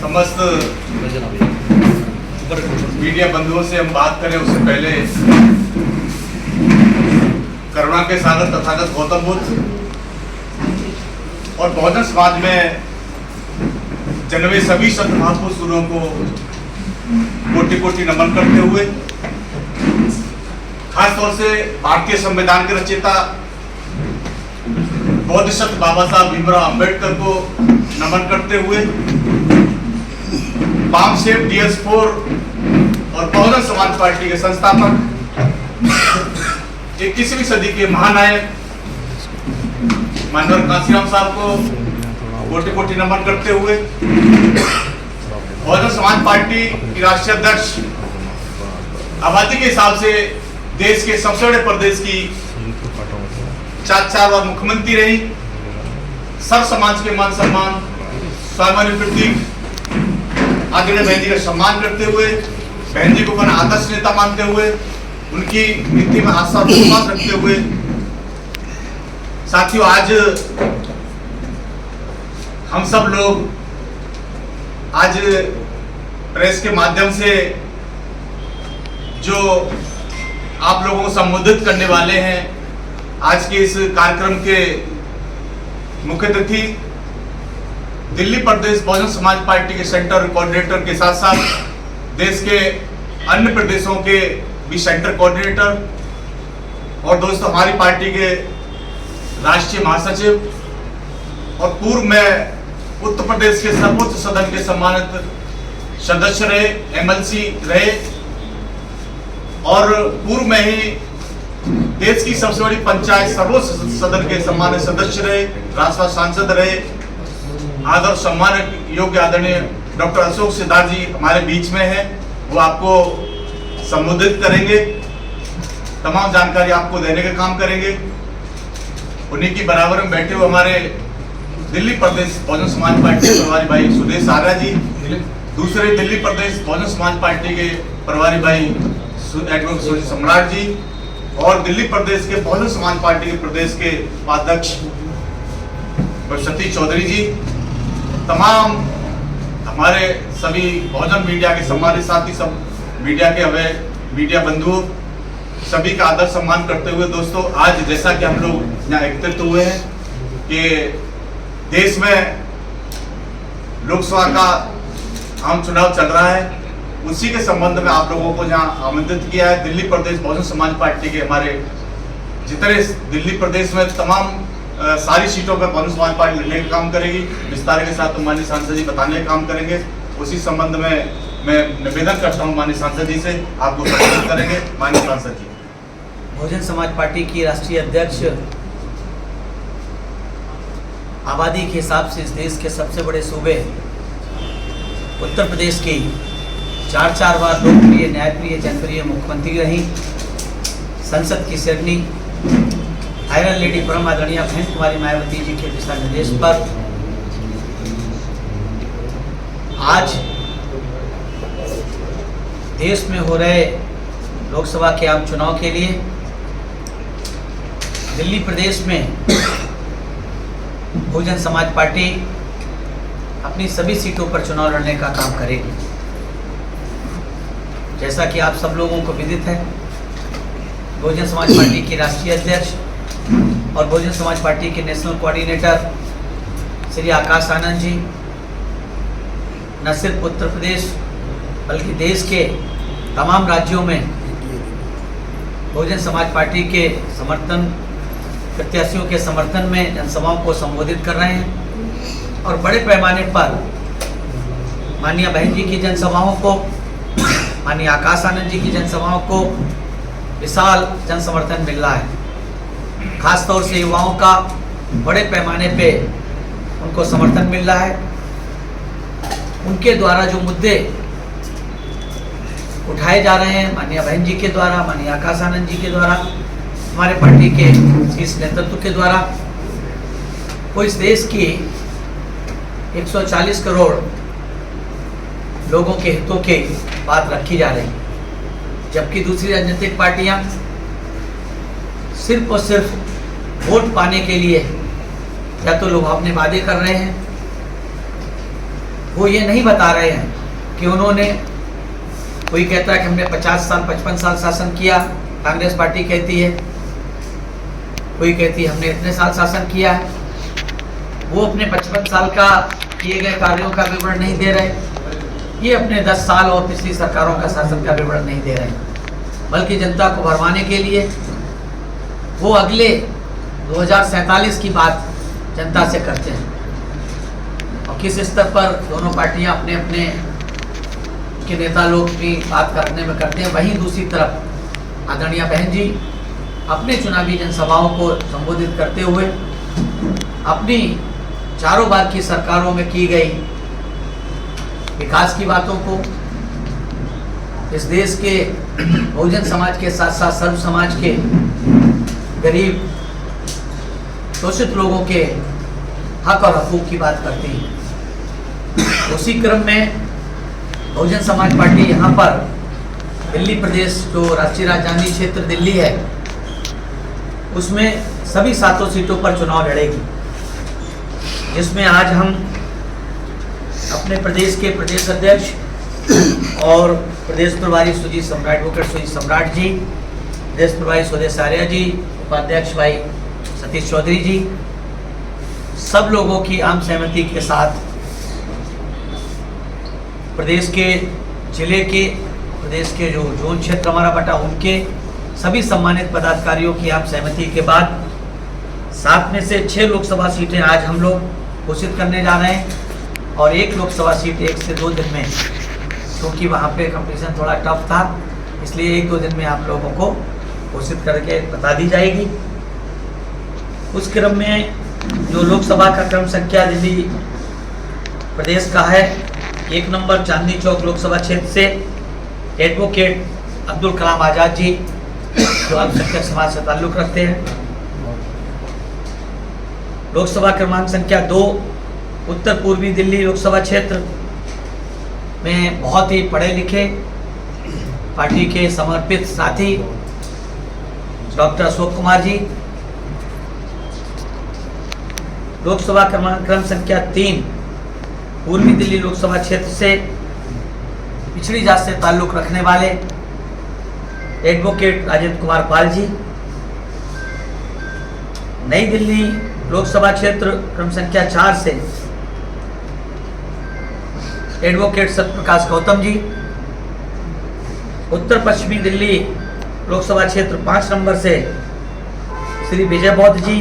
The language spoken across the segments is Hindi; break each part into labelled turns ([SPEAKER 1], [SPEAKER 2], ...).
[SPEAKER 1] समस्त मीडिया बंधुओं से हम बात करें उससे पहले करुणा के सागर तथागत गौतम बुद्ध और बहुजन समाज में जन्मे सभी संत महापुरुषों को कोटि कोटि नमन करते हुए खासतौर से भारतीय संविधान के रचयिता बोधिसत्व बाबा साहब भीमराव अंबेडकर को नमन करते हुए बामसेफ DS4 और बहुजन समाज पार्टी के संस्थापक 21वीं सदी के महानायक माननीय कांशीराम साहब को कोटि कोटि नमन करते हुए बहुजन समाज पार्टी की राष्ट्रीय अध्यक्ष आबादी के हिसाब से देश के सबसे बड़े प्रदेश की 4 बार मुख्यमंत्री रही, सब समाज के मान सम्मान स्वाभिमानी प्रतीक आदरणीय बहन जी का सम्मान करते हुए बहन जी को अपना आदर्श नेता मानते हुए उनकी नीति में आस्था विश्वास रखते हुए साथियों आज हम सब लोग आज प्रेस के माध्यम से जो आप लोगों को संबोधित करने वाले हैं, आज के इस कार्यक्रम के मुख्य अतिथि दिल्ली प्रदेश बहुजन समाज पार्टी के सेंटर कोऑर्डिनेटर के साथ साथ देश के अन्य प्रदेशों के भी सेंटर कोऑर्डिनेटर और दोस्तों हमारी पार्टी के राष्ट्रीय महासचिव और पूर्व में उत्तर प्रदेश के सर्वोच्च सदन के सम्मानित सदस्य रहे, MLC रहे और पूर्व में ही देश की सबसे बड़ी पंचायत सर्वोच्च सदन के सम्मानित सदस्य रहे, राज्यसभा सांसद रहे, आदर सम्मान योग्य आदरणीय डॉक्टर अशोक सिद्धार्थ जी हमारे बीच में हैं, वो आपको संबोधित करेंगे, तमाम जानकारी आपको देने का काम करेंगे। उन्हीं की बराबर में बैठे हुए हमारे दिल्ली प्रदेश बहुजन समाज पार्टी के प्रभारी भाई सुदेश आर्या जी, दूसरे दिल्ली प्रदेश बहुजन समाज पार्टी के प्रभारी भाई एडवोकेट सुरेश सम्राट जी और दिल्ली प्रदेश के बहुजन समाज पार्टी के प्रदेश के उपाध्यक्ष सतीश चौधरी जी, तमाम हमारे सभी बहुजन मीडिया के सम्मानित साथी, सब मीडिया के हमें मीडिया बंधुओं सभी का आदर सम्मान करते हुए दोस्तों आज जैसा कि हम लोग यहाँ एकत्रित हुए हैं कि देश में लोकसभा का आम चुनाव चल रहा है, उसी के संबंध में आप लोगों को यहाँ आमंत्रित किया है। दिल्ली प्रदेश बहुजन समाज पार्टी के हमारे जितने दिल्ली प्रदेश में तमाम सारी सीटों पर बहुजन समाज पार्टी लड़ने का काम करेगी, विस्तार के साथ माननीय सांसद जी बताने का काम करेंगे। उसी संबंध में मैं निवेदन करता हूँ माननीय सांसद जी से, आपको संबोधित करेंगे माननीय सांसद जी।
[SPEAKER 2] बहुजन समाज पार्टी की राष्ट्रीय अध्यक्ष आबादी के हिसाब से इस देश के सबसे बड़े सूबे उत्तर प्रदेश की 4 बार लोकप्रिय न्यायप्रिय जनप्रिय मुख्यमंत्री रही, संसद की शेरनी आयरन लेडी परम आदरणीय बहन कुमारी मायावती जी के दिशा निर्देश पर आज देश में हो रहे लोकसभा के आम चुनाव के लिए दिल्ली प्रदेश में बहुजन समाज पार्टी अपनी सभी सीटों पर चुनाव लड़ने का काम करेगी। जैसा कि आप सब लोगों को विदित है, बहुजन समाज पार्टी की राष्ट्रीय अध्यक्ष और बहुजन समाज पार्टी के नेशनल कोऑर्डिनेटर श्री आकाश आनंद जी न सिर्फ उत्तर प्रदेश बल्कि देश के तमाम राज्यों में बहुजन समाज पार्टी के समर्थन प्रत्याशियों के समर्थन में जनसभाओं को संबोधित कर रहे हैं और बड़े पैमाने पर माननीय बहन जी की जनसभाओं को, माननीय आकाश आनंद जी की जनसभाओं को विशाल जन समर्थन मिल रहा है। खास तौर से युवाओं का बड़े पैमाने पे उनको समर्थन मिल रहा है। उनके द्वारा जो मुद्दे उठाए जा रहे हैं माननीय बहन जी के द्वारा, माननीय आकाश आनंद जी के द्वारा, हमारे पार्टी के शीर्ष नेतृत्व के द्वारा, वो इस देश की 140 करोड़ लोगों के हितों की बात रखी जा रही है, जबकि दूसरी राजनीतिक पार्टियां सिर्फ और सिर्फ वोट पाने के लिए या तो लुभावने वादे कर रहे हैं वो ये नहीं बता रहे हैं कि उन्होंने, कोई कहता है कि हमने 50 साल 55 साल शासन किया, कांग्रेस पार्टी कहती है, कोई कहती है हमने इतने साल शासन किया है। वो अपने 55 साल का किए गए कार्यों का विवरण नहीं दे रहे, ये अपने 10 साल और पिछली सरकारों का शासन का विवरण नहीं दे रहे, बल्कि जनता को भरमाने के लिए वो अगले 2047 की बात जनता से करते हैं। और किस स्तर पर दोनों पार्टियां अपने अपने के नेता लोग भी बात करने में करते हैं, वहीं दूसरी तरफ आदरणीय बहन जी अपने चुनावी जनसभाओं को संबोधित करते हुए अपनी चारों बार की सरकारों में की गई विकास की बातों को, इस देश के बहुजन समाज के साथ साथ सर्व समाज के गरीब शोषित लोगों के हक और हकूक की बात करती है। उसी क्रम में बहुजन समाज पार्टी यहाँ पर दिल्ली प्रदेश, जो राष्ट्रीय राजधानी क्षेत्र दिल्ली है, उसमें सभी 7 सीटों पर चुनाव लड़ेगी, जिसमें आज हम अपने प्रदेश के प्रदेश अध्यक्ष और प्रदेश प्रभारी सुजीत सम्राट, एडवोकेट सुजीत सम्राट जी, प्रदेश प्रभारी स्वदेश आर्या जी, उपाध्यक्ष भाई सतीश चौधरी जी, सब लोगों की आम सहमति के साथ प्रदेश के जिले के, प्रदेश के जो जोन क्षेत्र हमारा बटा, उनके सभी सम्मानित पदाधिकारियों की आम सहमति के बाद 7 में से 6 लोकसभा सीटें आज हम लोग घोषित करने जा रहे हैं, और 1 लोकसभा सीट 1 से 2 दिन में, क्योंकि वहाँ पे कंपटीशन थोड़ा टफ था, इसलिए 1-2 दिन में आप लोगों को घोषित करके बता दी जाएगी। उस क्रम में जो लोकसभा का क्रम संख्या दिल्ली प्रदेश का है, 1 नंबर चांदनी चौक लोकसभा क्षेत्र से एडवोकेट अब्दुल कलाम आज़ाद जी, जो अल्पसंख्यक समाज से ताल्लुक़ रखते हैं। लोकसभा क्रमांक संख्या 2 उत्तर पूर्वी दिल्ली लोकसभा क्षेत्र में बहुत ही पढ़े लिखे पार्टी के समर्पित साथी डॉक्टर अशोक कुमार जी। लोकसभा क्रम संख्या 3 पूर्वी दिल्ली लोकसभा क्षेत्र से पिछड़ी जात से ताल्लुक़ रखने वाले एडवोकेट राजेंद्र कुमार पाल जी। नई दिल्ली लोकसभा क्षेत्र क्रम संख्या 4 से एडवोकेट सत्यप्रकाश गौतम जी। उत्तर पश्चिमी दिल्ली लोकसभा क्षेत्र 5 नंबर से श्री विजय बौद्ध जी,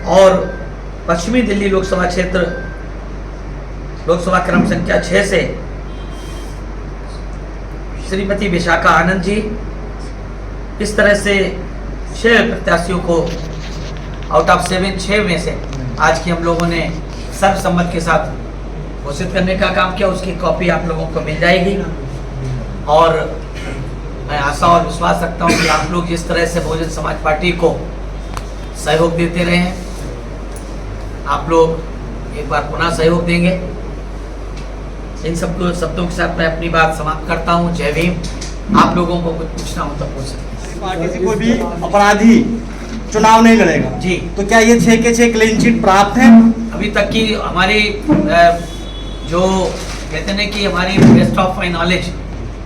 [SPEAKER 2] और पश्चिमी दिल्ली लोकसभा क्षेत्र लोकसभा क्रम संख्या 6 से श्रीमती विशाखा आनंद जी। इस तरह से 6 प्रत्याशियों को आउट ऑफ 7 6 में से आज की हम लोगों ने सर्वसम्मति के साथ घोषित करने का काम किया। उसकी कॉपी आप लोगों को मिल जाएगी, और मैं आशा और विश्वास रखता हूं कि आप लोग जिस तरह से बहुजन समाज पार्टी को सहयोग देते रहे हैं, आप लोग एक बार पुनः सहयोग देंगे। इन सब शब्दों के साथ मैं अपनी बात समाप्त करता हूं। जय भीम। आप लोगों को कुछ पूछना हो तो पूछ सकते हैं।
[SPEAKER 3] पार्टी से कोई भी अपराधी चुनाव नहीं लड़ेगा
[SPEAKER 2] जी,
[SPEAKER 3] तो क्या ये 6 के 6 क्लीन चिट प्राप्त है?
[SPEAKER 2] अभी तक की हमारी जो कहते हैं कि हमारी बेस्ट ऑफ माई नॉलेज,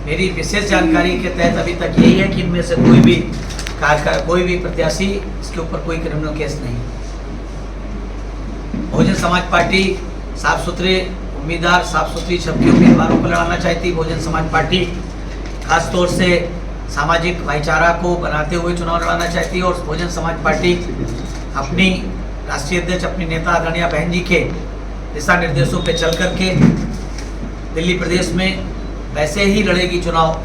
[SPEAKER 2] मेरी विशेष जानकारी के तहत अभी तक यही है कि इनमें से कोई भी प्रत्याशी इसके ऊपर कोई क्रिमिनल केस नहीं। बहुजन समाज पार्टी साफ सुथरे उम्मीदवार, साफ सुथरी छवि उम्मीदवारों को लड़ाना चाहती। बहुजन समाज पार्टी खासतौर से सामाजिक भाईचारा को बनाते हुए चुनाव लड़ाना चाहती है, और बहुजन समाज पार्टी अपनी राष्ट्रीय अध्यक्ष, अपनी नेता आदरणीय बहन जी के दिशा निर्देशों पे चल करके दिल्ली प्रदेश में वैसे ही लड़ेगी चुनाव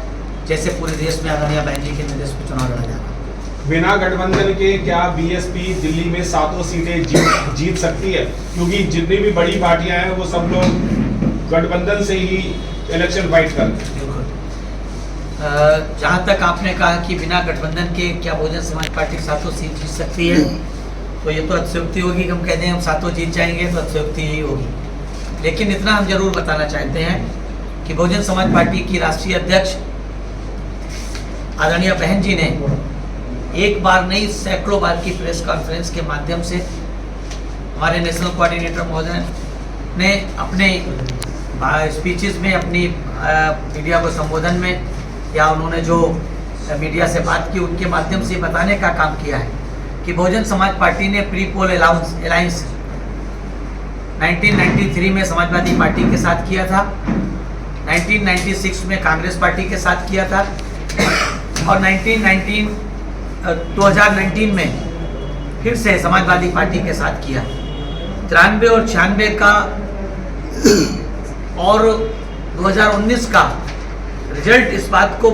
[SPEAKER 2] जैसे पूरे देश में आदरणीय बहन जी के निर्देश पे चुनाव लड़ा जा रहा है।
[SPEAKER 4] बिना गठबंधन के क्या बीएसपी दिल्ली में 7 सीटें जीत सकती है? क्योंकि जितनी भी बड़ी पार्टियां हैं वो सब लोग गठबंधन से ही इलेक्शन फाइट करते हैं।
[SPEAKER 2] जहाँ तक आपने कहा कि बिना गठबंधन के क्या बहुजन समाज पार्टी 7 सीट जीत सकती है, तो ये तो अतिशयोक्ति होगी कि हम कह दें हम 7 जीत जाएंगे, तो अतिशयोक्ति ही होगी। लेकिन इतना हम जरूर बताना चाहते हैं कि बहुजन समाज पार्टी की राष्ट्रीय अध्यक्ष आदरणीय बहन जी ने एक बार नहीं सैकड़ों बार की प्रेस कॉन्फ्रेंस के माध्यम से हमारे नेशनल कोऑर्डिनेटर महोदय ने अपने स्पीचेस में, अपनी मीडिया को संबोधन में, या उन्होंने जो मीडिया से बात की उनके माध्यम से बताने का काम किया है कि बहुजन समाज पार्टी ने प्री पोल अलायंस 1993 में समाजवादी पार्टी के साथ किया था, 1996 में कांग्रेस पार्टी के साथ किया था और 2019 में फिर से समाजवादी पार्टी के साथ किया। 93 और 96 का और 2019 का रिजल्ट इस बात को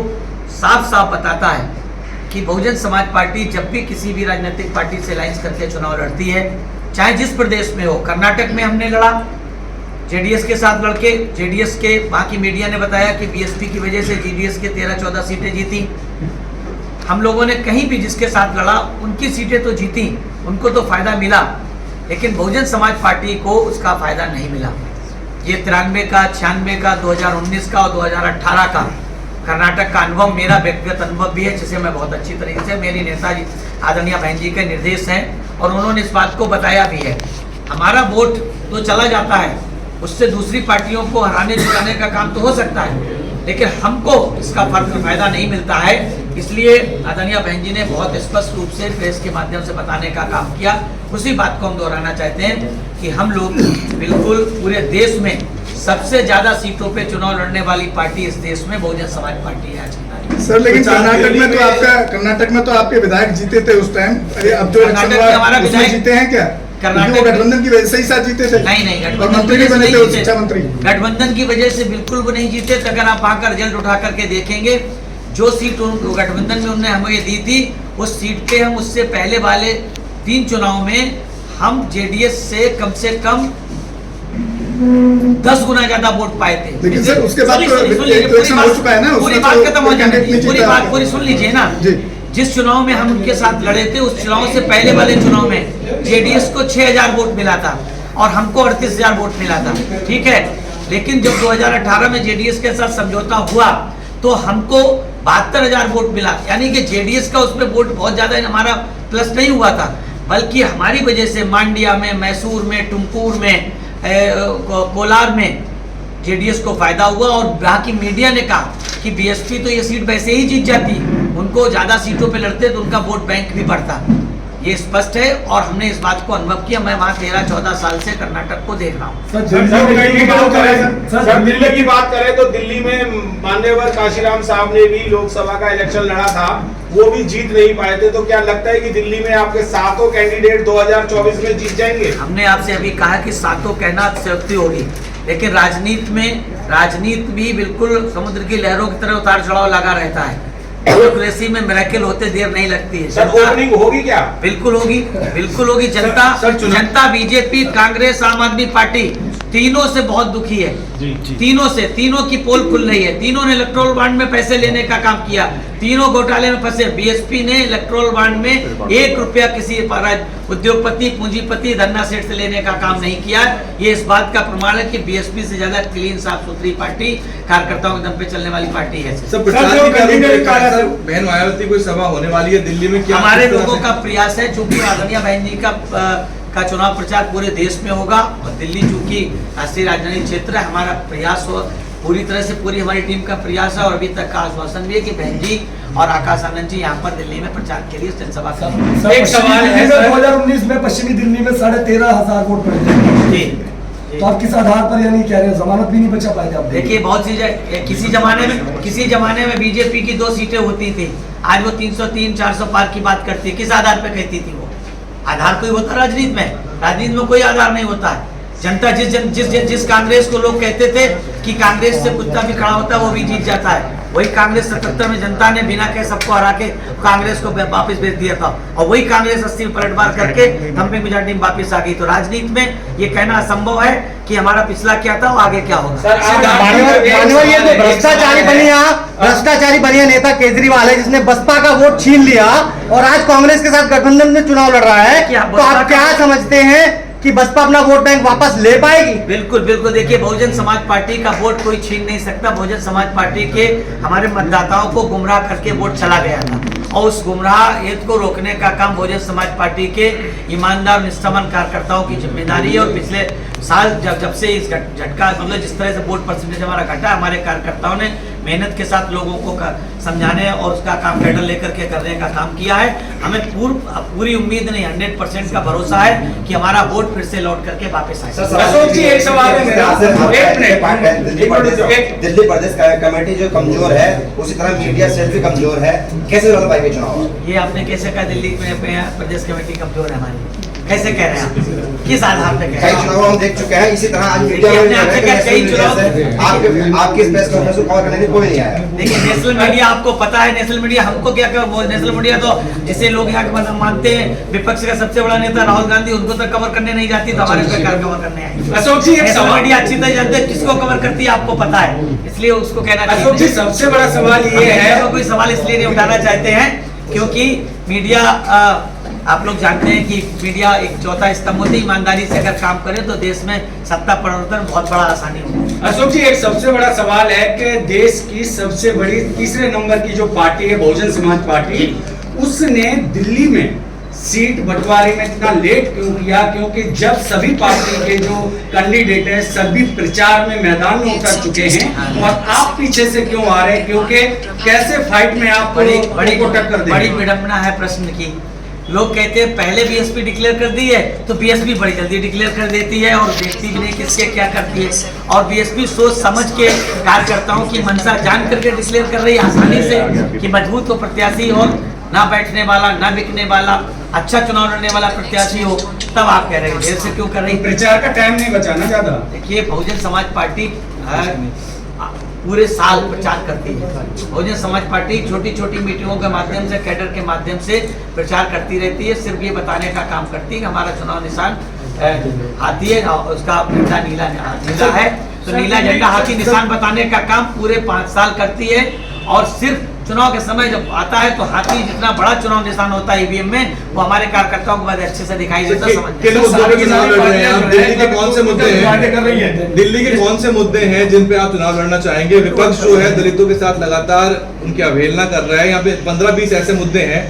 [SPEAKER 2] साफ साफ बताता है कि बहुजन समाज पार्टी जब भी किसी भी राजनीतिक पार्टी से अलायंस करके चुनाव लड़ती है, चाहे जिस प्रदेश में हो। कर्नाटक में हमने लड़ा जेडीएस के साथ लड़के, जेडीएस के बाकी मीडिया ने बताया कि बीएसपी की वजह से जेडीएस के 13-14 सीटें जीती। हम लोगों ने कहीं भी जिसके साथ लड़ा उनकी सीटें तो जीती, उनको तो फायदा मिला, लेकिन बहुजन समाज पार्टी को उसका फायदा नहीं मिला। ये 93 का, 96 का, 2019 का और 2018 का कर्नाटक का अनुभव मेरा व्यक्तिगत अनुभव भी है, जिसे मैं बहुत अच्छी तरीके से, मेरी नेताजी आदरणीय बहन जी के निर्देश हैं और उन्होंने इस बात को बताया भी है। हमारा वोट तो चला जाता है, उससे दूसरी पार्टियों को हराने जुटाने का काम तो हो सकता है, लेकिन हमको इसका फायदा नहीं मिलता है। इसलिए आदरणीय बहन जी ने बहुत स्पष्ट रूप से प्रेस के माध्यम से बताने का काम किया। उसी बात को हम दोहराना चाहते हैं कि हम लोग बिल्कुल पूरे देश में सबसे ज्यादा सीटों पे चुनाव लड़ने वाली पार्टी इस देश में बहुजन समाज पार्टी है।
[SPEAKER 5] सर, लेकिन कर्नाटक में तो आपके विधायक जीते थे उस टाइम। अब जो
[SPEAKER 2] हमारा विधायक
[SPEAKER 5] जीते हैं क्या? कर्नाटक गठबंधन की वजह से ही साथ जीते थे?
[SPEAKER 2] नहीं,
[SPEAKER 5] और मंत्री भी बने थे, शिक्षा मंत्री।
[SPEAKER 2] गठबंधन की वजह से बिल्कुल वो नहीं जीते। तो अगर आप वहाँ का रिजल्ट उठा करके देखेंगे, जो सीट गठबंधन में उन्होंने हमें दी थी, उस सीट पे हम उससे पहले वाले 3 चुनाव में हम जेडीएस से कम 10 गुना ज्यादा वोट पाए थे।
[SPEAKER 5] लेकिन सर उसके बाद इलेक्शन हो चुका है ना,
[SPEAKER 2] पूरी बात खत्म हो जाएगी, पूरी बात पूरी सुन लीजिए ना। जिस चुनाव में हम उनके साथ लड़े थे, उस चुनाव से पहले वाले चुनाव में जेडीएस को 6000 वोट मिला था और हमको 38000 वोट मिला था, ठीक है। लेकिन जब 2018 में जेडीएस के साथ समझौता हुआ तो हमको 72000 वोट मिला, यानी कि जेडीएस का उसमें वोट बहुत ज्यादा हमारा प्लस नहीं हुआ था, बल्कि हमारी वजह से मांड्या में, मैसूर में, टुमकुर में, कोलार में जेडीएस को फायदा हुआ। और बाकी मीडिया ने कहा कि बीएसपी तो ये सीट वैसे ही जीत जाती, उनको ज्यादा सीटों पे लड़ते तो उनका वोट बैंक भी बढ़ता। ये स्पष्ट है और हमने इस बात को अनुभव किया। मैं वहाँ 13-14 साल से कर्नाटक को देख रहा हूँ।
[SPEAKER 4] सर दिल्ली की बात करें तो दिल्ली में मान्यवर काशीराम साहब ने भी लोकसभा का इलेक्शन लड़ा था, वो भी जीत नहीं पाए थे। तो क्या लगता है कि दिल्ली में आपके 7 कैंडिडेट 2024 में जीत जाएंगे? हमने आपसे अभी कहा कि 7 कहना अतिशयोक्ति होगी, लेकिन राजनीति भी बिल्कुल समुद्र की लहरों की तरह उतार चढ़ाव लगा रहता है। डेमोक्रेसी में मिरेकल होते देर नहीं लगती है। सर ओपनिंग होगी क्या?
[SPEAKER 2] बिल्कुल होगी, बिल्कुल होगी। जनता बीजेपी, कांग्रेस, आम आदमी पार्टी तीनों से बहुत दुखी है। तीनों की पोल खुल रही है। तीनों ने इलेक्ट्रोल बॉन्ड में पैसे लेने का काम किया, तीनों घोटाले में फंसे। बीएसपी ने इलेक्ट्रोल बॉन्ड में 1 रुपया किसी उद्योगपति, पूंजीपति, धन्ना सेठ से लेने का काम नहीं किया। ये इस बात का प्रमाण है कि बीएसपी से ज्यादा क्लीन, साफ सुथरी पार्टी, कार्यकर्ताओं के दम पे चलने वाली पार्टी है।
[SPEAKER 6] बहन मायावती कोई सभा होने वाली है दिल्ली में, क्या
[SPEAKER 2] हमारे लोगों का प्रयास है, चूंकि आदरणीय बहन जी का चुनाव प्रचार पूरे देश में होगा और दिल्ली चूंकि राष्ट्रीय राजधानी क्षेत्र है, हमारा प्रयास हो पूरी तरह से, पूरी हमारी टीम का प्रयास है और अभी तक का आश्वासन भी है कि बहन जी और आकाश आनंद जी यहाँ पर दिल्ली में प्रचार के लिए जनसभा करेंगे।
[SPEAKER 7] एक सवाल है, 2019 में पश्चिमी दिल्ली में 13,500 वोट पड़े थे, तो आप किस आधार पर यानी कह रहे हैं जमानत भी नहीं बचा पाए थे आप?
[SPEAKER 2] देखिए, बहुत सी किसी जमाने में बीजेपी की 2 सीटें होती थी, आज वो 303-400 पार की बात करती है। किस आधार पर कहती थी? वो आधार कोई होता राजनीति में कोई आधार नहीं होता है। जनता जिस कांग्रेस को लोग कहते थे कि कांग्रेस से कुत्ता भी खड़ा होता है वो भी जीत जाता है, वही कांग्रेस 77 में जनता ने बिना कहे सबको हरा के कांग्रेस को वापस भेज दिया था और वही कांग्रेस 80 में पलटवार करके थम्पिंग मेजॉरिटी में वापस आ गई। तो राजनीति में ये कहना असंभव है कि हमारा पिछला क्या था और आगे क्या होगा।
[SPEAKER 3] भ्रष्टाचारी बनिया नेता केजरीवाल है जिसने बसपा का वोट छीन लिया और आज कांग्रेस के साथ गठबंधन में चुनाव लड़ रहा है, तो आप क्या समझते हैं कि बसपा अपना वोट बैंक वापस ले पाएगी?
[SPEAKER 2] बिल्कुल बिल्कुल। देखिए, बहुजन समाज पार्टी का वोट कोई छीन नहीं सकता। बहुजन समाज पार्टी के हमारे मतदाताओं को गुमराह करके वोट चला गया था और उस गुमराहियत को रोकने का काम बहुजन समाज पार्टी के ईमानदार निष्ठावान कार्यकर्ताओं की जिम्मेदारी है। और पिछले साल जब से इस झटका मतलब जिस तरह से वोट परसेंटेज हमारा घटा, हमारे कार्यकर्ताओं ने मेहनत के साथ लोगों को समझाने और उसका काम कैडर लेकर के करने का काम किया है। हमें पूरी उम्मीद नहीं, 100% का भरोसा है कि हमारा वोट फिर से लौट करके वापस आए।
[SPEAKER 4] अशोक जी एक सवाल है मेरा,
[SPEAKER 8] दिल्ली प्रदेश कमेटी जो कमजोर है, उसी तरह मीडिया सेल भी कमजोर है, कैसे लड़ पाएंगे चुनाव?
[SPEAKER 2] ये आपने कैसे कहा दिल्ली में प्रदेश कमेटी कमजोर है हमारी? कैसे कह रहे हैं आप? किस आधार पे कह रहे हैं?
[SPEAKER 8] कई चुनाव हम देख चुके हैं, इसी तरह आज मीडिया में आपके प्रेस कॉन्फ्रेंस को कवर करने के कोई नहीं आया।
[SPEAKER 2] देखिए नेशनल मीडिया आपको पता है, नेशनल मीडिया हमको क्या नेशनल मीडिया तो जिसे लोग यहाँ मानते हैं विपक्ष का सबसे बड़ा नेता राहुल गांधी, उनको तक कवर करने नहीं जाती तो हमारे कवर करने आएगी।
[SPEAKER 4] अशोक जी
[SPEAKER 2] नेशनल मीडिया अच्छी तरह जानते हैं किसको कवर करती है, आपको पता है, इसलिए उसको कहना चाहिए।
[SPEAKER 4] अशोक जी सबसे बड़ा सवाल ये है,
[SPEAKER 2] कोई सवाल इसलिए नहीं उठाना चाहते हैं क्योंकि मीडिया आप लोग जानते हैं कि मीडिया एक चौथा स्तंभ होती है। ईमानदारी से अगर काम करें तो देश में सत्ता परिवर्तन बहुत बड़ा आसानी होगी।
[SPEAKER 4] अशोक जी एक सबसे बड़ा सवाल है कि देश की सबसे बड़ी तीसरे नंबर की जो पार्टी है बहुजन समाज पार्टी, उसने दिल्ली में सीट बंटवारे में इतना लेट क्यों किया? क्योंकि जब सभी पार्टी के जो कैंडिडेट हैं सभी प्रचार में मैदान में उतर चुके हैं और आप पीछे से क्यों आ रहे हैं? क्योंकि कैसे फाइट में आप बड़ी को टक्कर देंगे?
[SPEAKER 2] बड़ी विडंबना है प्रश्न की। लोग कहते हैं पहले बीएसपी डिक्लेयर कर दी है तो बीएसपी बड़ी जल्दी डिक्लेयर कर देती है और देखती भी नहीं किसके क्या करती है। और बीएसपी सोच समझ के कार्यकर्ताओं की मंशा जान करके डिक्लेयर कर रही है आसानी से कि मजबूत हो प्रत्याशी और ना बैठने वाला ना बिकने वाला अच्छा चुनाव लड़ने वाला प्रत्याशी हो, तब आप कह रहे हैं देर से क्यों कर रही है?
[SPEAKER 4] प्रचार का टाइम नहीं बचा ना ज्यादा।
[SPEAKER 2] देखिए बहुजन समाज पार्टी पूरे साल प्रचार करती है। बहुजन समाज पार्टी छोटी छोटी मीटिंगों के माध्यम से कैडर के माध्यम से प्रचार करती रहती है। सिर्फ ये बताने का काम करती है कि हमारा चुनाव निशान हाथी है, उसका झंडा नीला है, तो नीला झंडा हाथी निशान बताने का काम पूरे 5 साल करती है। और सिर्फ चुनाव के समय जब आता है तो हाथी जितना बड़ा चुनाव निशान होता है ईवीएम में, वो हमारे कार्यकर्ताओं को बहुत अच्छे से दिखाई देता है।
[SPEAKER 6] दिल्ली के कौन से मुद्दे हैं, दिल्ली के कौन से मुद्दे हैं जिन पे आप चुनाव लड़ना चाहेंगे? विपक्ष जो है दलितों के साथ लगातार उनकी अवहेलना कर रहा है। यहाँ पे 15-20 ऐसे मुद्दे हैं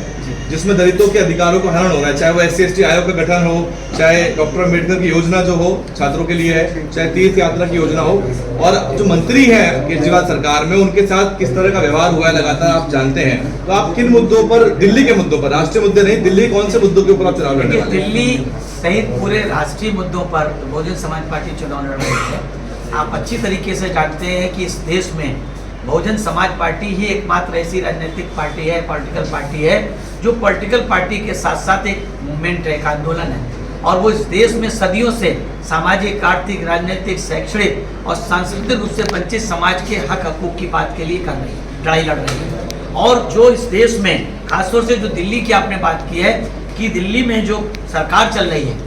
[SPEAKER 6] जिसमें दलितों के अधिकारों को हनन हो रहा है, चाहे वो SC/ST आयोग का गठन हो, चाहे डॉक्टर अम्बेडकर की योजना जो हो छात्रों के लिए है, चाहे तीर्थ यात्रा की योजना हो। और जो मंत्री हैं केजरीवाल सरकार में, उनके साथ किस तरह का व्यवहार हुआ है लगातार आप जानते हैं। तो आप किन मुद्दों पर, दिल्ली के मुद्दों पर, राष्ट्रीय मुद्दे नहीं, दिल्ली कौन से मुद्दों के ऊपर आप चुनाव लड़ने वाले हैं?
[SPEAKER 2] दिल्ली सहित पूरे राष्ट्रीय मुद्दों पर बहुजन समाज पार्टी चुनाव लड़ रही है। आप अच्छी तरीके से जानते हैं कि इस देश में बहुजन समाज पार्टी ही एकमात्र ऐसी राजनीतिक पार्टी है, पॉलिटिकल पार्टी है, जो पॉलिटिकल पार्टी के साथ साथ एक मूवमेंट है, एक आंदोलन है। और वो इस देश में सदियों से सामाजिक, आर्थिक, राजनीतिक, शैक्षणिक और सांस्कृतिक रूप से वंचित समाज के हक हकूक की बात के लिए कर रही है, लड़ाई लड़ रही है। और जो इस देश में खासतौर से जो दिल्ली की आपने बात की है कि दिल्ली में जो सरकार चल रही है,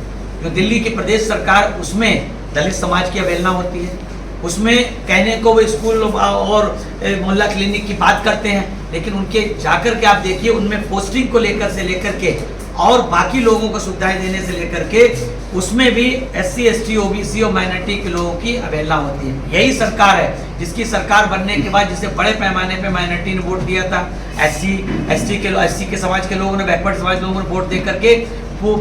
[SPEAKER 2] जो दिल्ली की प्रदेश सरकार, उसमें दलित समाज की अवहेलना होती है। उसमें कहने को वो स्कूल और मोहल्ला क्लिनिक की बात करते हैं, लेकिन उनके जाकर के आप देखिए उनमें पोस्टिंग को लेकर के और बाकी लोगों को सुविधाएं देने से लेकर के उसमें भी SC/ST, OBC और माइनॉरिटी के लोगों की अवहेलना होती है। यही सरकार है जिसकी सरकार बनने के बाद जिसे बड़े पैमाने पे माइनॉरिटी ने वोट दिया था, SC के समाज के लोगों ने, बैकवर्ड समाज के लोगों ने वोट दे करके वो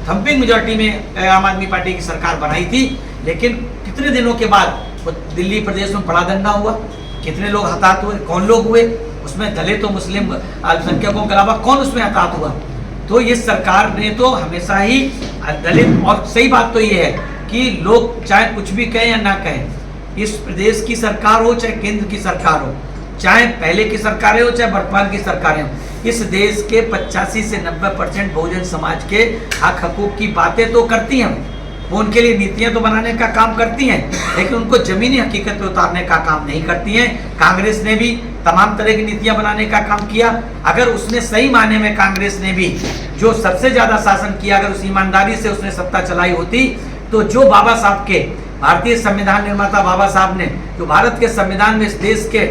[SPEAKER 2] थम्पिंग मेजॉरिटी में आम आदमी पार्टी की सरकार बनाई थी। लेकिन कितने दिनों के बाद वो दिल्ली प्रदेश में बड़ा दंगा हुआ, कितने लोग हताहत हुए, कौन लोग हुए उसमें? दलित और मुस्लिम अल्पसंख्यकों के अलावा कौन उसमें हताहत हुआ? तो ये सरकार ने तो हमेशा ही दलित, और सही बात तो ये है कि लोग चाहे कुछ भी कहें या ना कहें, इस प्रदेश की सरकार हो चाहे केंद्र की सरकार हो, चाहे पहले की सरकारें हो चाहे वर्तमान की सरकारें हो, इस देश के 85 से 90% बहुजन समाज के हक हकूक की बातें तो करती हैं। वो उनके लिए नीतियां तो बनाने का काम करती हैं, लेकिन उनको जमीनी हकीकत पे उतारने का काम नहीं करती हैं। कांग्रेस ने भी तमाम तरह की नीतियां बनाने का काम किया। अगर उसने सही मायने में, कांग्रेस ने भी जो सबसे ज्यादा शासन किया, अगर उस ईमानदारी से उसने सत्ता चलाई होती, तो जो बाबा साहब के, भारतीय संविधान निर्माता बाबा साहब ने जो भारत के संविधान में इस देश के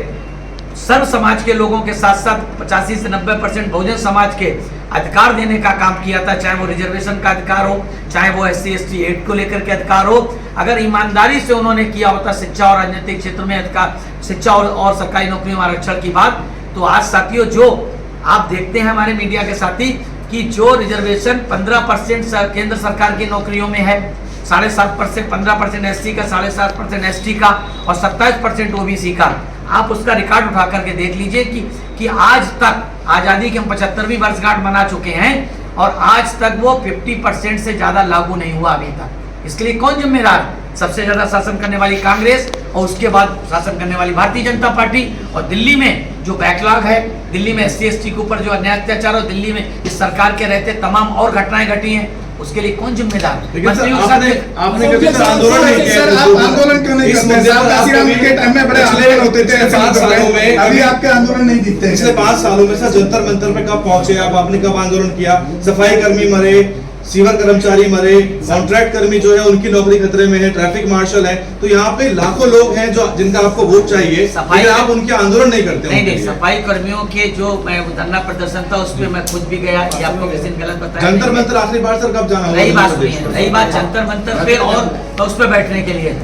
[SPEAKER 2] सर्व समाज के लोगों के साथ साथ 85 से 90% बहुजन समाज के अधिकार देने का काम किया था, चाहे वो रिजर्वेशन का अधिकार हो, चाहे वो SC/ST एक्ट को लेकर के अधिकार हो, अगर ईमानदारी से उन्होंने किया होता शिक्षा और राजनीतिक क्षेत्र में अधिकार, शिक्षा और सरकारी नौकरियों में आरक्षण की बात, तो आज साथियों जो आप देखते हैं हमारे मीडिया के साथी कि जो रिजर्वेशन 15% केंद्र सरकार की नौकरियों में है, 7.5%, 15% एससी का, 7.5% एसटी का और 27% ओबीसी का, आप उसका रिकॉर्ड उठा करके देख लीजिए कि आज तक आज़ादी की हम 75वीं वर्षगांठ मना चुके हैं और आज तक वो 50% से ज़्यादा लागू नहीं हुआ अभी तक। इसके लिए कौन जिम्मेदार? सबसे ज़्यादा शासन करने वाली कांग्रेस और उसके बाद शासन करने वाली भारतीय जनता पार्टी। और दिल्ली में जो बैकलॉग है, दिल्ली में SC ST के ऊपर जो अन्याय अत्याचार और दिल्ली में इस सरकार के रहते तमाम और घटनाएं घटी हैं, उसके लिए कौन जिम्मेदार?
[SPEAKER 5] आपने कभी आंदोलन नहीं किया? सर आप आंदोलन क्यों नहीं करते? काशीराम के टाइम में बड़े आंदोलन होते थे, 5 सालों में अभी आपके आंदोलन नहीं दिखते।
[SPEAKER 6] पिछले 5 सालों में सर जंतर मंतर पे कब पहुंचे आप? आपने कब आंदोलन किया? सफाई कर्मी मरे, सीवर कर्मचारी मरे, कॉन्ट्रैक्ट कर्मी जो है उनकी नौकरी खतरे में है, ट्रैफिक मार्शल है, तो यहाँ पे लाखों लोग हैं जो जिनका आपको वोट चाहिए, लेकिन आप उनके आंदोलन नहीं करते।
[SPEAKER 2] नहीं, सफाई कर्मियों के जो धरना प्रदर्शन था उसमें मैं खुद भी गया, ये आपको किसी ने गलत बताया।
[SPEAKER 6] जंतर मंतर आखिरी बार सर कब जाना?
[SPEAKER 2] नई बात सुनिए, नई बात जंतर मंतर पे और उस पर बैठने के लिए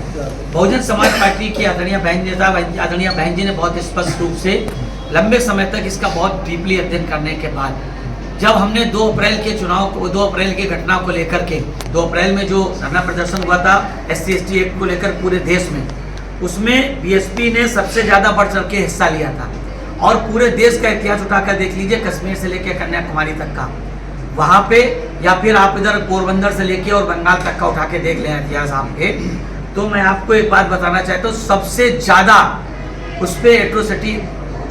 [SPEAKER 2] बहुजन समाज पार्टी की आदरणीय बहन नेता आदरणीय बहन जी ने बहुत स्पष्ट रूप से लंबे समय तक इसका बहुत डीपली अध्ययन करने के बाद जब हमने 2 अप्रैल के चुनाव को, 2 अप्रैल की घटना को लेकर के, 2 अप्रैल में जो धरना प्रदर्शन हुआ था SC ST एक्ट को लेकर पूरे देश में, उसमें BSP ने सबसे ज़्यादा बढ़ चढ़ के हिस्सा लिया था। और पूरे देश का इतिहास उठाकर देख लीजिए, कश्मीर से लेकर कन्याकुमारी तक का, वहाँ पे, या फिर आप इधर पोरबंदर से लेके और बंगाल तक का उठा के देख लें इतिहास आपके, तो मैं आपको एक बात बताना चाहता हूँ, सबसे ज़्यादा उस पर एट्रोसिटी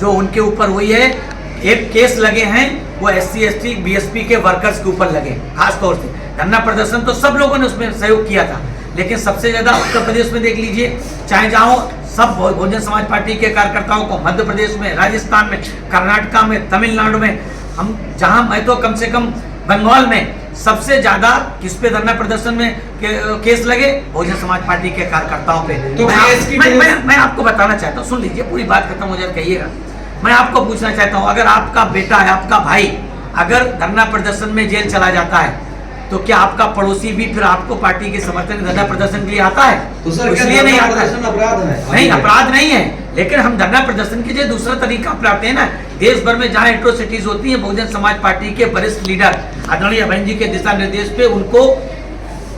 [SPEAKER 2] जो उनके ऊपर हुई है, एक केस लगे हैं वो SC ST BSP के वर्कर्स के ऊपर लगे। खास तौर से धरना प्रदर्शन तो सब लोगों ने उसमें सहयोग किया था, लेकिन सबसे ज्यादा उत्तर प्रदेश में देख लीजिए, चाहे जाओ सब बहुजन समाज पार्टी के कार्यकर्ताओं को मध्य प्रदेश में, राजस्थान में, कर्नाटका में, तमिलनाडु में, हम जहां मैं तो कम से कम बंगाल में सबसे ज्यादा किस पे धरना प्रदर्शन में केस लगे? बहुजन समाज पार्टी के कार्यकर्ताओं पे। तो मैं आपको बताना चाहता हूँ, सुन लीजिए, पूरी बात खत्म हो जाए कहिएगा। मैं आपको पूछना चाहता हूं, अगर आपका बेटा है, आपका भाई अगर धरना प्रदर्शन में जेल चला जाता है, तो क्या आपका पड़ोसी भी फिर आपको पार्टी के समर्थन धरना प्रदर्शन के लिए आता है?
[SPEAKER 8] तो सर
[SPEAKER 2] इसलिए नहीं आता है।
[SPEAKER 8] अपराध है?
[SPEAKER 2] नहीं, अपराध नहीं है, लेकिन हम धरना प्रदर्शन के लिए दूसरा तरीका अपनाते हैं ना। देश भर में जहां एट्रोसिटीज होती है, बहुजन समाज पार्टी के वरिष्ठ लीडर आदरणीय बहन जी के दिशा निर्देश पे उनको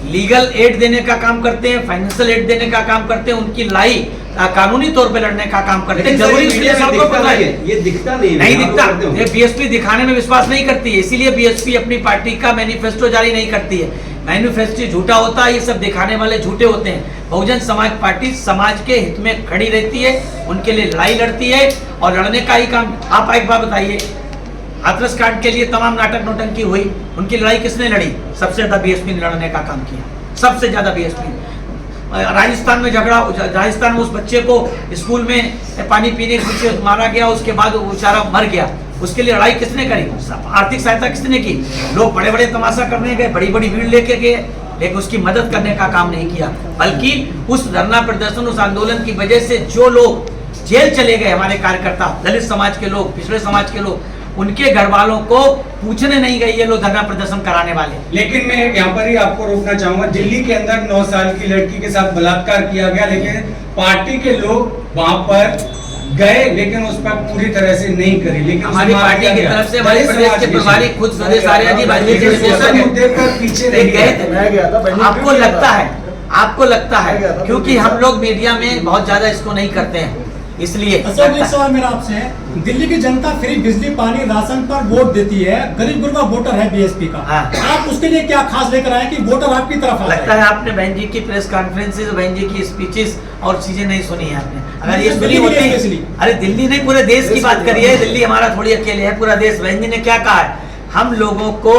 [SPEAKER 2] लीगल एड देने का काम करते हैं, फाइनेंशियल एड देने का काम करते हैं, उनकी लड़ाई कानूनी तौर पे लड़ने का काम करते हैं। जरूरी इसलिए सबको पता है,
[SPEAKER 8] ये दिखता नहीं
[SPEAKER 2] दिखता। ये BSP दिखाने में विश्वास नहीं करती है, इसीलिए BSP अपनी पार्टी का मैनिफेस्टो जारी नहीं करती है। मैनिफेस्टो झूठा होता है, ये सब दिखाने वाले झूठे होते हैं। बहुजन समाज पार्टी समाज के हित में खड़ी रहती है, उनके लिए लड़ाई लड़ती है और लड़ने का ही काम। आप एक बात बताइए, हाथरस कांड के लिए तमाम नाटक नौटंकी हुई, उनकी लड़ाई किसने लड़ी? सबसे ज्यादा BSP ने लड़ने का काम किया, सबसे ज्यादा BSP। राजस्थान में झगड़ा, राजस्थान में उस बच्चे को स्कूल में पानी पीने के पीछे मारा गया, उसके बाद वो बेचारा मर गया, उसके लिए लड़ाई किसने करी? आर्थिक सहायता किसने की? लोग बड़े बड़े तमाशा करने गए, बड़ी बड़ी भीड़ लेके गए, लेकिन उसकी मदद करने का काम नहीं किया। बल्कि उस धरना प्रदर्शन, उस आंदोलन की वजह से जो लोग जेल चले गए, हमारे कार्यकर्ता, दलित समाज के लोग, पिछड़े समाज के लोग, उनके घर वालों को पूछने नहीं गए ये लोग धरना प्रदर्शन कराने वाले।
[SPEAKER 9] लेकिन मैं यहाँ पर ही आपको रोकना चाहूंगा, दिल्ली के अंदर 9 साल की लड़की के साथ बलात्कार किया गया, लेकिन पार्टी के लोग वहां पर गए, लेकिन उस पर पूरी तरह से नहीं करी। लेकिन
[SPEAKER 2] हमारी पार्टी की तरफ से हमारे प्रदेश के प्रभारी खुद सुरेश आर्या जी
[SPEAKER 9] मुद्दे पर पीछे नहीं गए।
[SPEAKER 2] आपको लगता है क्योंकि हम लोग मीडिया में बहुत ज्यादा इसको नहीं करते हैं, इसलिए।
[SPEAKER 10] एक सवाल मेरा आपसे है, दिल्ली की जनता फ्री बिजली पानी राशन पर वोट देती है, गरीब गुरबा वोटर है BSP का।
[SPEAKER 2] हाँ।
[SPEAKER 10] आप उसके लिए क्या खास लेकर आए कि वोटर आपकी तरफ आ
[SPEAKER 2] लगता है आपने बहन जी की प्रेस कॉन्फ्रेंसेस, बहन जी की स्पीचेस और चीजें नहीं सुनी है आपने। अगर ये सुनी होती, अरे दिल्ली नहीं पूरे देश की बात करिए, दिल्ली हमारा थोड़ी अकेले है, पूरा देश। बहन जी ने क्या कहा है? हम लोगों को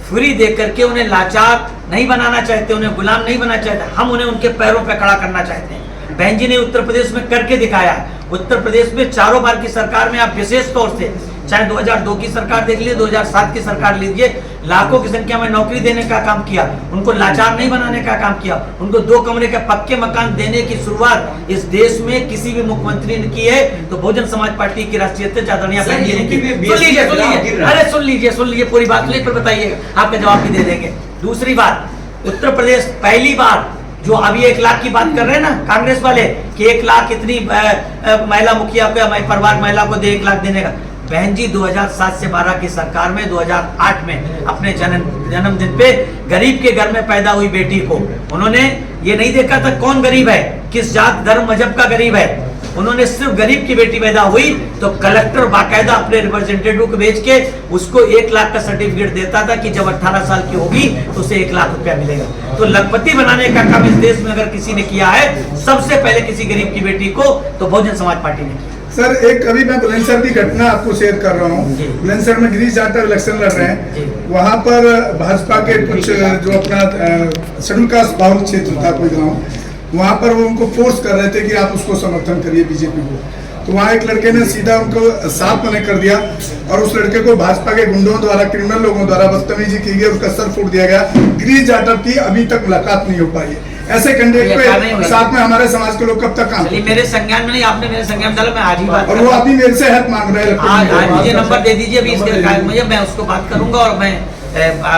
[SPEAKER 2] फ्री दे करके उन्हें लाचार नहीं बनाना चाहते, उन्हें गुलाम नहीं बनाना चाहते, हम उन्हें उनके पैरों पर खड़ा करना चाहते हैं। बहन जी ने उत्तर प्रदेश में करके दिखाया। उत्तर प्रदेश में 4 बार की सरकार में आप विशेष तौर से, चाहे 2002 की सरकार देख लीजिए, 2007 की सरकार लीजिए, लाखों की संख्या में नौकरी देने का काम किया, उनको लाचार नहीं बनाने का काम किया, उनको 2 कमरे के पक्के मकान देने की शुरुआत इस देश में किसी भी मुख्यमंत्री ने की है तो बहुजन समाज पार्टी की राष्ट्रीय अध्यक्ष आदरणीय बहन जी ने की। सुन लीजिए पूरी बात, फिर बताइएगा, आपका जवाब भी दे देंगे। दूसरी बात, उत्तर प्रदेश पहली बार, जो अभी 1 लाख की बात कर रहे हैं ना कांग्रेस वाले कि 1 लाख इतनी महिला मुखिया को, परिवार महिला को दे 1 लाख देने का, बहन जी 2007 से 12 की सरकार में 2008 में अपने जन्मदिन पे गरीब के घर में पैदा हुई बेटी को उन्होंने ये नहीं देखा था कौन गरीब है, किस जात धर्म मजहब का गरीब है, उन्होंने सिर्फ गरीब की बेटी पैदा हुई तो कलेक्टर बाकायदा अपने रिप्रेजेंटेटिव को भेज के उसको 1 लाख का सर्टिफिकेट देता था कि जब 18 साल की होगी तो उसे 1 लाख रुपया मिलेगा। तो लखपति बनाने का काम इस देश में अगर किसी ने किया है सबसे पहले किसी गरीब की बेटी को तो बहुजन समाज पार्टी ने किया।
[SPEAKER 5] सर एक अभी मैं बुलंदशहर की घटना आपको शेयर कर रहा हूँ। बुलंदशहर में गिरीश जाटव इलेक्शन लड़ रहे हैं, वहाँ पर भाजपा के कुछ जो अपना शेड्यूल कास्ट बाहुल क्षेत्र था कोई गाँव, वहाँ पर वो उनको फोर्स कर रहे थे कि आप उसको समर्थन करिए बीजेपी को। तो वहाँ एक लड़के ने सीधा उनको साफ मना कर दिया और उस लड़के को भाजपा के गुंडों द्वारा, क्रिमिनल लोगों द्वारा बदतमीजी की गई, उसका सर फूट दिया गया। गिरीश जाटव की अभी तक मुलाकात नहीं हो पाई है। ऐसे कैंडिडेट पे साथ में हमारे समाज के लोग कब तक काम करेंगे?
[SPEAKER 2] मेरे संज्ञान में नहीं, आपने मेरे संज्ञान डाला, मैं आज ही बात
[SPEAKER 5] और वो अभी मेरे से हेल्प मांग रहे हैं।
[SPEAKER 2] आज मुझे नंबर दे दीजिए अभी इसके मुझे, मैं उसको बात करूंगा और मैं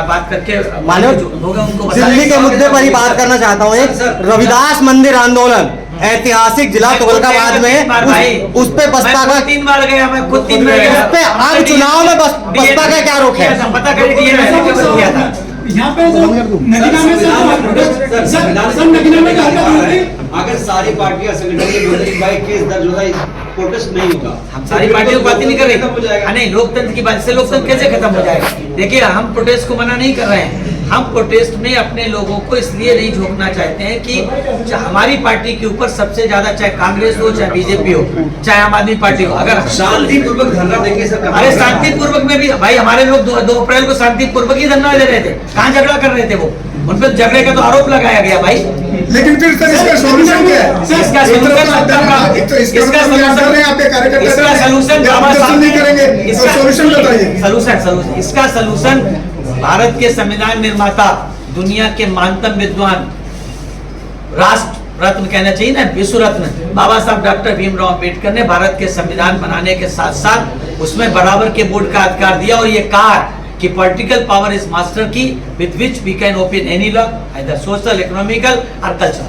[SPEAKER 2] बात करके उनको
[SPEAKER 3] दिल्ली के मुद्दे पर ही बात करना चाहता हूँ। एक रविदास मंदिर आंदोलन ऐतिहासिक जिला तुगलकाबाद में उस पे बसपा का
[SPEAKER 2] 3 बार गया, मैं खुद 3 बार गया।
[SPEAKER 3] उस पे आम चुनाव में बसपा का क्या रुख है?
[SPEAKER 2] पता करिए
[SPEAKER 10] यहाँ पे जो नगीना में सर नगीना में
[SPEAKER 11] अगर सारी पार्टियां संगठन के बोले कि भाई केस दर्ज होगा, प्रोटेस्ट नहीं होगा,
[SPEAKER 2] हम सारी पार्टियों की बात नहीं कर रहे। नहीं, लोकतंत्र की बात से लोकतंत्र कैसे खत्म हो जाएगा? देखिए हम प्रोटेस्ट को मना नहीं कर रहे हैं, हम प्रोटेस्ट में अपने लोगों को इसलिए नहीं झोंकना चाहते हैं कि हमारी पार्टी के ऊपर सबसे ज्यादा, चाहे कांग्रेस हो, चाहे बीजेपी हो, चाहे आम आदमी पार्टी हो, अगर
[SPEAKER 11] शांतिपूर्वक धरना देंगे सर।
[SPEAKER 2] अरे शांतिपूर्वक में भी भाई हमारे लोग 2 अप्रैल को शांतिपूर्वक ही धरना दे रहे थे, कहाँ झगड़ा कर रहे थे वो? उन पर झगड़े का तो आरोप लगाया गया भाई।
[SPEAKER 5] लेकिन फिर सर इसका सोल्यूशन क्या है?
[SPEAKER 2] इसका सोल्यूशन इसका सोल्यूशन भारत के संविधान निर्माता, दुनिया के महानतम विद्वान, राष्ट्र रत्न कहना चाहिए ना, विश्व रत्न बाबा साहब डॉक्टर भीमराव अंबेडकर ने भारत के संविधान बनाने के साथ साथ उसमें बराबर के वोट का अधिकार दिया और ये कहा कि political power is master key with which we can open any law, either social, economical और कल्चर।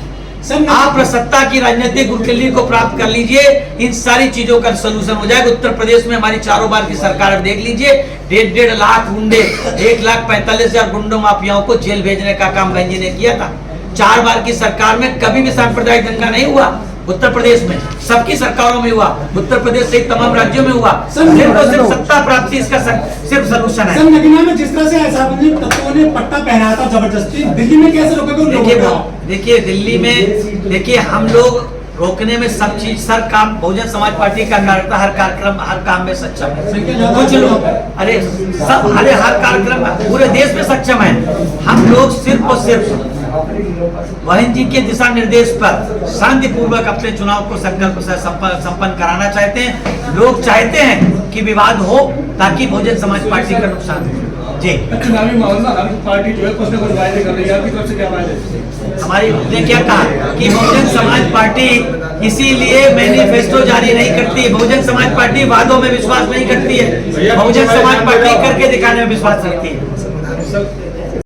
[SPEAKER 2] आप सत्ता की राजनीतिक गुटली को प्राप्त कर लीजिए, इन सारी चीजों का सोल्यूशन हो जाएगा। उत्तर प्रदेश में हमारी 4 बार की सरकार देख लीजिए, 1.5 लाख गुंडे, 1,45,000 गुंडों माफियाओं को जेल भेजने का काम गंज जी ने किया था। 4 बार की सरकार में कभी भी सांप्रदायिक दंगा नहीं हुआ उत्तर प्रदेश में, सबकी सरकारों में हुआ, उत्तर प्रदेश सहित तमाम राज्यों में हुआ। सिर्फ सत्ता प्राप्ति इसका सिर्फ सोल्यूशन है।
[SPEAKER 10] नगीना में जिस तरह से ऐसाबंदी तत्वों ने पट्टा पहनाया था जबरदस्ती, दिल्ली में कैसे रोकेगा?
[SPEAKER 2] देखिए दिल्ली में देखिए हम लोग रोकने में सब चीज सर काम बहुजन समाज पार्टी का कार्यकर्ता हर कार्यक्रम हर काम में सक्षम है। कुछ लोग हर कार्यक्रम पूरे देश में सक्षम है। हम लोग सिर्फ और सिर्फ बहन जी के दिशा निर्देश पर शांतिपूर्वक अपने चुनाव को संकल्प से संपन्न कराना चाहते हैं। लोग चाहते हैं कि विवाद हो ताकि बहुजन समाज पार्टी का नुकसान हो। जी
[SPEAKER 6] चुनावी माहौल में हमारी पार्टी जो है कुछ न कुछ वायदे कर रही है, आपकी तरफ से क्या वायदे?
[SPEAKER 2] हमारी ने क्या कहा कि बहुजन समाज पार्टी इसीलिए मैनिफेस्टो जारी नहीं करती। बहुजन समाज पार्टी वादों में विश्वास नहीं करती है, बहुजन समाज पार्टी करके दिखाने में विश्वास रखती है।